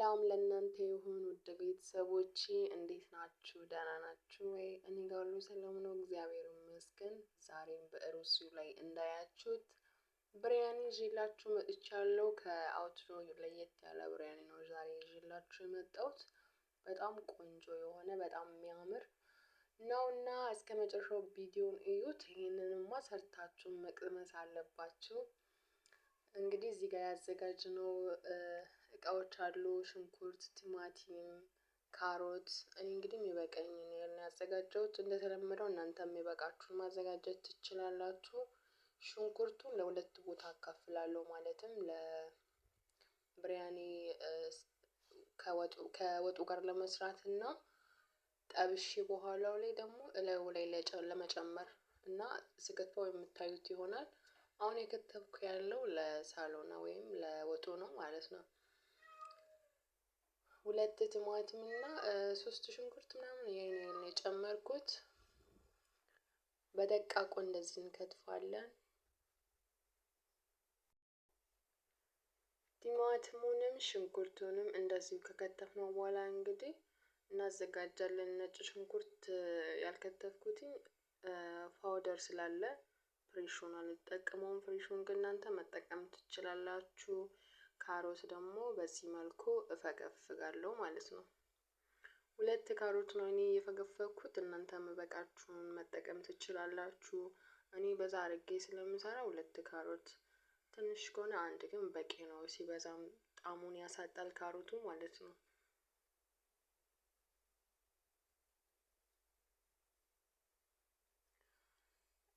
ሰላም ለእናንተ ይሁን ውድ ቤተሰቦቼ፣ እንዴት ናችሁ? ደህና ናችሁ ወይ? እኔ ጋር ሁሉ ሰላም ነው፣ እግዚአብሔር ይመስገን። ዛሬም በሩዝ ላይ እንዳያችሁት ብሪያኒ ይዤላችሁ መጥቻለሁ። ከአውትሮ ለየት ያለ ብሪያኒ ነው ዛሬ ይዤላችሁ የመጣሁት። በጣም ቆንጆ የሆነ በጣም የሚያምር ነውና እስከ መጨረሻው ቪዲዮን እዩት። ይህንንማ ሰርታችሁን መቅመስ አለባችሁ። እንግዲህ እዚህ ጋር ያዘጋጅነው እቃዎች አሉ። ሽንኩርት፣ ቲማቲም፣ ካሮት። እኔ እንግዲህ የሚበቃኝን ያዘጋጀሁት። እንደተለመደው እናንተ የሚበቃችሁን ማዘጋጀት ትችላላችሁ። ሽንኩርቱን ለሁለት ቦታ አካፍላለሁ። ማለትም ለብሪያኒ ከወጡ ጋር ለመስራት እና ጠብሼ በኋላው ላይ ደግሞ እላዩ ላይ ለመጨመር እና ስከትፈው የምታዩት ይሆናል። አሁን የከተፍኩ ያለው ለሳሎና ወይም ለወጡ ነው ማለት ነው። 2 ቲማቲም እና 3 ሽንኩርት ምናምን ይሄን የጨመርኩት። በደቃቁ እንደዚህ እንከትፋለን። ቲማቲሙንም ሽንኩርቱንም እንደዚሁ ከከተፍነው በኋላ እንግዲህ እናዘጋጃለን። ነጭ ሽንኩርት ያልከተፍኩትኝ ፓውደር ስላለ ፍሬሹን አልጠቀመውም። ፍሬሹን ግን እናንተ መጠቀም ትችላላችሁ። ካሮት ደግሞ በዚህ መልኩ እፈገፍጋለሁ ማለት ነው። 2 ካሮት ነው እኔ የፈገፈኩት። እናንተ መበቃችሁን መጠቀም ትችላላችሁ። እኔ በዛ አድርጌ ስለምሰራ 2 ካሮት፣ ትንሽ ከሆነ 1 ግን በቂ ነው። ሲበዛም ጣዕሙን ያሳጣል ካሮቱ ማለት ነው።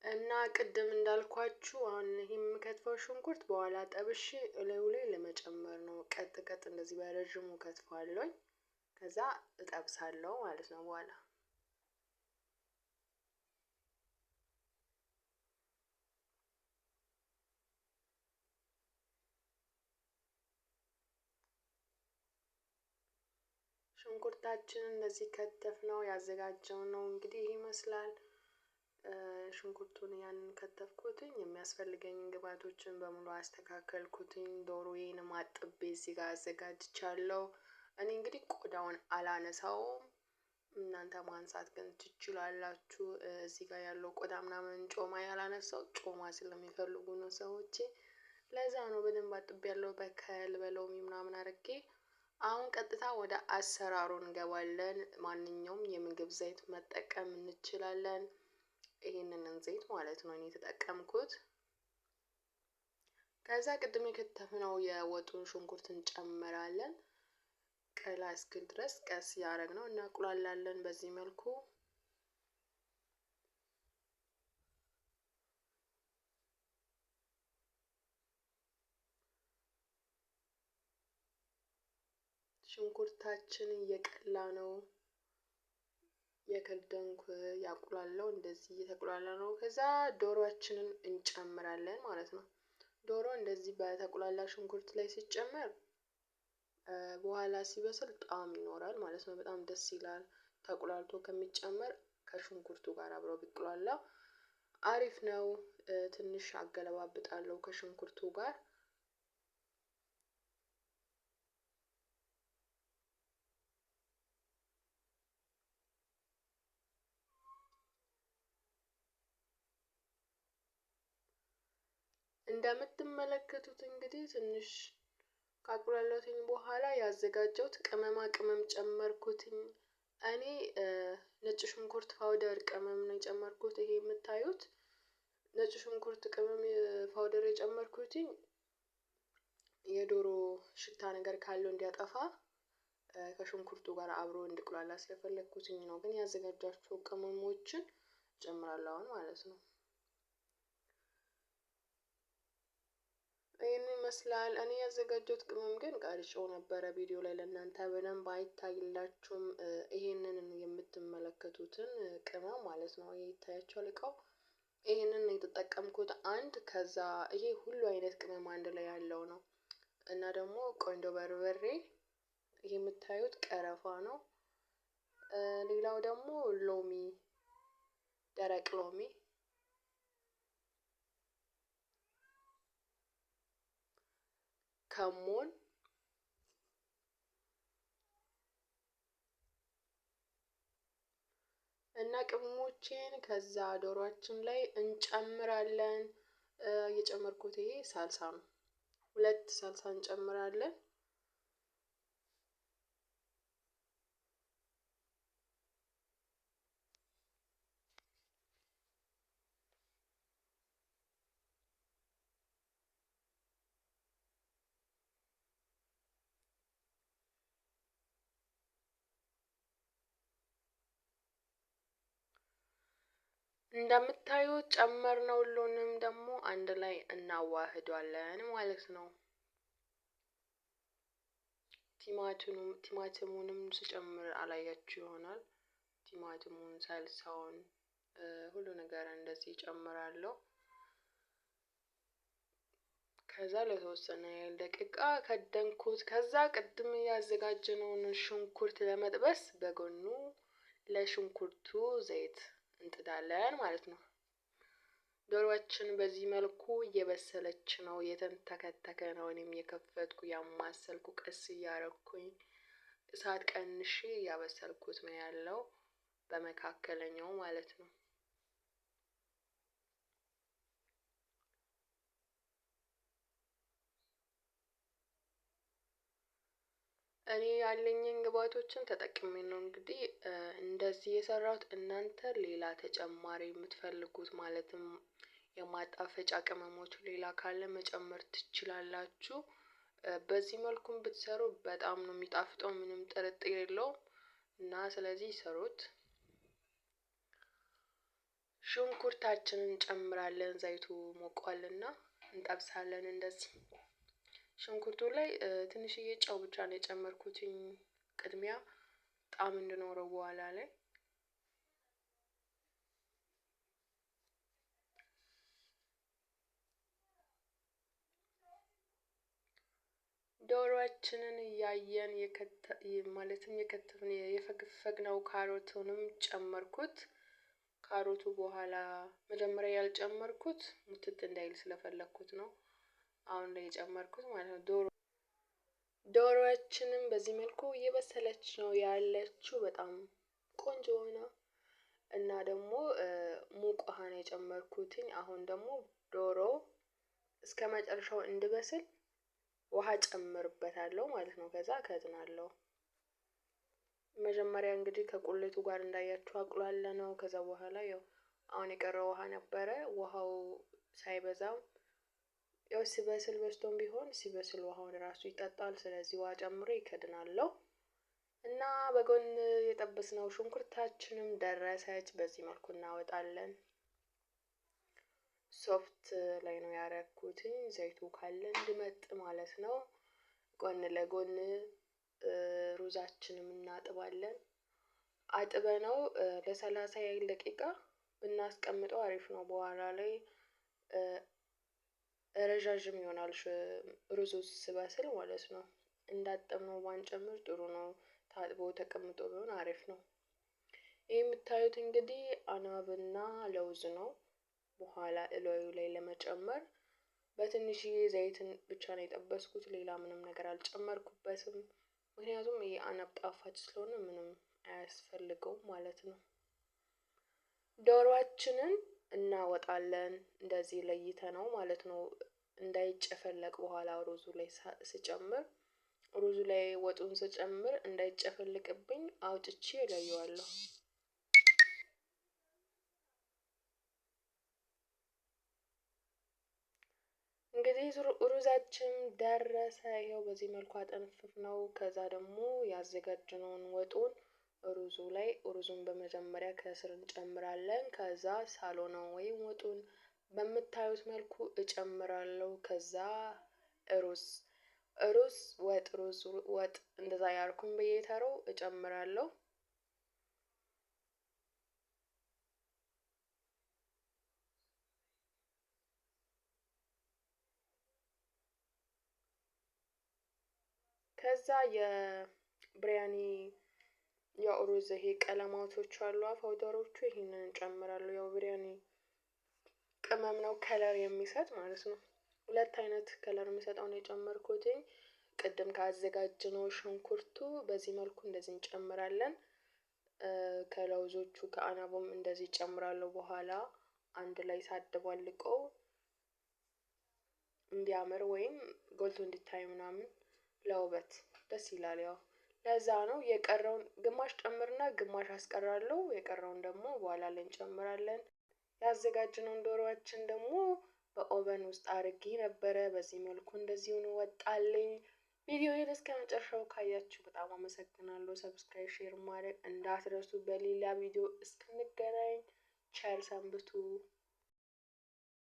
እና ቅድም እንዳልኳችሁ አሁን ይሄ የምከትፈው ሽንኩርት በኋላ ጠብሼ እላዩ ላይ ለመጨመር ነው። ቀጥ እንደዚህ በረዥሙ ከትፋለሁ፣ ከዛ እጠብሳለሁ ማለት ነው። በኋላ ሽንኩርታችንን እንደዚህ ከተፍነው ያዘጋጀነው እንግዲህ ይሄ ይመስላል። ሽንኩርቱን ያንን ከተፍኩትኝ የሚያስፈልገኝን ግብአቶችን በሙሉ አስተካከልኩትኝ። ዶሮዬንም አጥቤ እዚህ ጋር አዘጋጅቻለሁ። እኔ እንግዲህ ቆዳውን አላነሳውም፣ እናንተ ማንሳት ግን ትችላላችሁ። እዚህ ጋር ያለው ቆዳ ምናምን ጮማ ያላነሳው ጮማ ስለሚፈልጉ ነው ሰዎቼ። ለዛ ነው በደንብ አጥቤ ያለው በከል በሎሚ ምናምን አድርጌ። አሁን ቀጥታ ወደ አሰራሩ እንገባለን። ማንኛውም የምግብ ዘይት መጠቀም እንችላለን። ይሄንን ዘይት ማለት ነው እኔ የተጠቀምኩት። ከዛ ቅድም የከተፍነው የወጡን ሽንኩርት እንጨምራለን። ቀላ እስኪል ድረስ ቀስ ያደረግነው እናቁላላለን በዚህ መልኩ። ሽንኩርታችን እየቀላ ነው። የከደንኩ ያቁላለው እንደዚህ እየተቁላላ ነው። ከዛ ዶሮአችንን እንጨምራለን ማለት ነው። ዶሮ እንደዚህ በተቁላላ ሽንኩርት ላይ ሲጨመር በኋላ ሲበስል ጣዕም ይኖራል ማለት ነው። በጣም ደስ ይላል። ተቁላልቶ ከሚጨመር ከሽንኩርቱ ጋር አብረው ቢቁላላ አሪፍ ነው። ትንሽ አገለባብጣለሁ ከሽንኩርቱ ጋር። እንደምትመለከቱት እንግዲህ ትንሽ ካቁላላሁትኝ በኋላ ያዘጋጀሁት ቅመማ ቅመም ጨመርኩትኝ። እኔ ነጭ ሽንኩርት ፓውደር ቅመም ነው የጨመርኩት። ይሄ የምታዩት ነጭ ሽንኩርት ቅመም ፓውደር የጨመርኩትኝ የዶሮ ሽታ ነገር ካለው እንዲያጠፋ ከሽንኩርቱ ጋር አብሮ እንዲቁላላ ስለፈለኩትኝ ነው። ግን ያዘጋጃችሁ ቅመሞችን ጨምራለሁ አሁን ማለት ነው። ይሄን ይመስላል። እኔ ያዘጋጀሁት ቅመም ግን ቀርጬው ነበረ ቪዲዮ ላይ ለእናንተ በደንብ አይታይላችሁም። ይሄንን የምትመለከቱትን ቅመም ማለት ነው። ይሄ ይታያችኋል እቃው። ይሄንን የተጠቀምኩት አንድ። ከዛ ይሄ ሁሉ አይነት ቅመም አንድ ላይ ያለው ነው። እና ደግሞ ቆንጆ በርበሬ፣ ይሄ የምታዩት ቀረፋ ነው። ሌላው ደግሞ ሎሚ፣ ደረቅ ሎሚ፣ ከሞን፣ እና ቅመሞችን ከዛ ዶሮአችን ላይ እንጨምራለን። የጨመርኩት ይሄ ሳልሳ ነው። 2 ሳልሳ እንጨምራለን። እንደምታዩት ጨመርነው። ሁሉንም ደግሞ አንድ ላይ እናዋህዷለን ማለት ነው። ቲማቲሙንም ስጨምር አላያችሁ ይሆናል። ቲማቲሙን፣ ሳልሳውን፣ ሁሉ ነገር እንደዚህ ጨምራለሁ። ከዛ ለተወሰነ ደቂቃ ከደንኩት። ከዛ ቅድም ያዘጋጀነውን ሽንኩርት ለመጥበስ በጎኑ ለሽንኩርቱ ዘይት እንጥዳለን ማለት ነው። ዶሮአችን በዚህ መልኩ እየበሰለች ነው። የተንተከተከ ነው። እኔም የከፈትኩ ያማሰልኩ ቀስ እያረኩኝ እሳት ቀንሼ እያበሰልኩት ነው ያለው በመካከለኛው ማለት ነው። እኔ ያለኝን ግብአቶችን ተጠቅሜ ነው እንግዲህ እንደዚህ የሰራሁት። እናንተ ሌላ ተጨማሪ የምትፈልጉት ማለትም የማጣፈጫ ቅመሞች ሌላ ካለ መጨመር ትችላላችሁ። በዚህ መልኩም ብትሰሩ በጣም ነው የሚጣፍጠው፣ ምንም ጥርጥር የለውም። እና ስለዚህ ሰሩት። ሽንኩርታችንን እንጨምራለን። ዘይቱ ሞቋልና እንጠብሳለን እንደዚህ። ሽንኩርቱ ላይ ትንሽዬ ጨው ብቻ ነው የጨመርኩትኝ ቅድሚያ ጣዕም እንዲኖረው በኋላ ላይ። ዶሮአችንን እያየን ማለትም የፈገፈግነው ካሮቱንም ጨመርኩት። ካሮቱ በኋላ መጀመሪያ ያልጨመርኩት ሙትት እንዳይል ስለፈለኩት ነው አሁን ላይ የጨመርኩት ማለት ነው። ዶሮአችንም በዚህ መልኩ እየበሰለች ነው ያለችው። በጣም ቆንጆ ሆና እና ደግሞ ሙቅ ውሃ ነው የጨመርኩትኝ። አሁን ደግሞ ዶሮ እስከ መጨረሻው እንድበስል ውሃ ጨምርበታለሁ ማለት ነው። ከዛ ከድናለሁ። መጀመሪያ እንግዲህ ከቁሌቱ ጋር እንዳያችሁ አቁላለነው። ከዛ በኋላ ያው አሁን የቀረው ውሃ ነበረ። ውሃው ሳይበዛም ያው ሲበስል በስቶም ቢሆን ሲበስል ውሃውን ራሱ ይጠጣል። ስለዚህ ውሃ ጨምሬ ይከድናለሁ። እና በጎን የጠበስነው ሽንኩርታችንም ደረሰች። በዚህ መልኩ እናወጣለን። ሶፍት ላይ ነው ያረኩትኝ ዘይቱ ካለ እንዲመጥ ማለት ነው። ጎን ለጎን ሩዛችንም እናጥባለን። አጥበነው ለ30 ያህል ደቂቃ ብናስቀምጠው አሪፍ ነው። በኋላ ላይ ረዣዥም ይሆናል ሩዙ ሲበስል ማለት ነው። እንዳጠብነው ባንጨምር ጥሩ ነው። ታጥቦ ተቀምጦ ቢሆን አሪፍ ነው። ይህ የምታዩት እንግዲህ አናብና ለውዝ ነው። በኋላ እላዩ ላይ ለመጨመር በትንሽዬ ዘይትን ብቻ ነው የጠበስኩት። ሌላ ምንም ነገር አልጨመርኩበትም። ምክንያቱም ይሄ አናብ ጣፋጭ ስለሆነ ምንም አያስፈልገውም ማለት ነው። ዶሮአችንን እናወጣለን እንደዚህ ለይተነው ማለት ነው። እንዳይጨፈለቅ በኋላ ሩዙ ላይ ስጨምር ሩዙ ላይ ወጡን ስጨምር እንዳይጨፈልቅብኝ አውጥቼ እለየዋለሁ። እንግዲህ ሩዛችን ደረሰ። ይኸው በዚህ መልኩ አጠንፍፍነው። ከዛ ደግሞ ያዘጋጀነውን ወጡን ሩዙን በመጀመሪያ ከስር እንጨምራለን። ከዛ ሳሎናው ወይም ወጡን በምታዩት መልኩ እጨምራለሁ። ከዛ ሩዝ ወጥ እንደዛ ያርኩኝ በየተራው እጨምራለሁ። ከዛ የብሪያኒ የሩዝ ይሄ ቀለማቶች አሉ ፓውደሮቹ ይሄንን እንጨምራለሁ። ያው ብሪያኒ ቅመም ነው ከለር የሚሰጥ ማለት ነው። 2 አይነት ከለር የሚሰጠው ነው የጨመርኩትኝ። ቅድም ካዘጋጀነው ሽንኩርቱ በዚህ መልኩ እንደዚህ እንጨምራለን። ከለውዞቹ ከአናቦም እንደዚህ ጨምራለሁ። በኋላ አንድ ላይ ሳደባልቀው እንዲያምር ወይም ጎልቶ እንዲታይ ምናምን ለውበት ደስ ይላል። ያው ለዛ ነው የቀረውን ግማሽ ጨምርና ግማሽ አስቀራለሁ። የቀረውን ደግሞ በኋላ ላይ እንጨምራለን። ያዘጋጀነውን ዶሮዋችን ደግሞ በኦቨን ውስጥ አድርጌ ነበረ። በዚህ መልኩ እንደዚህ ሆኖ ወጣልኝ። ቪዲዮዬን እስከ መጨረሻው ካያችሁ በጣም አመሰግናለሁ። ሰብስክራይብ፣ ሼር ማድረግ እንዳትረሱ። በሌላ ቪዲዮ እስክንገናኝ ቸር ሰንብቱ።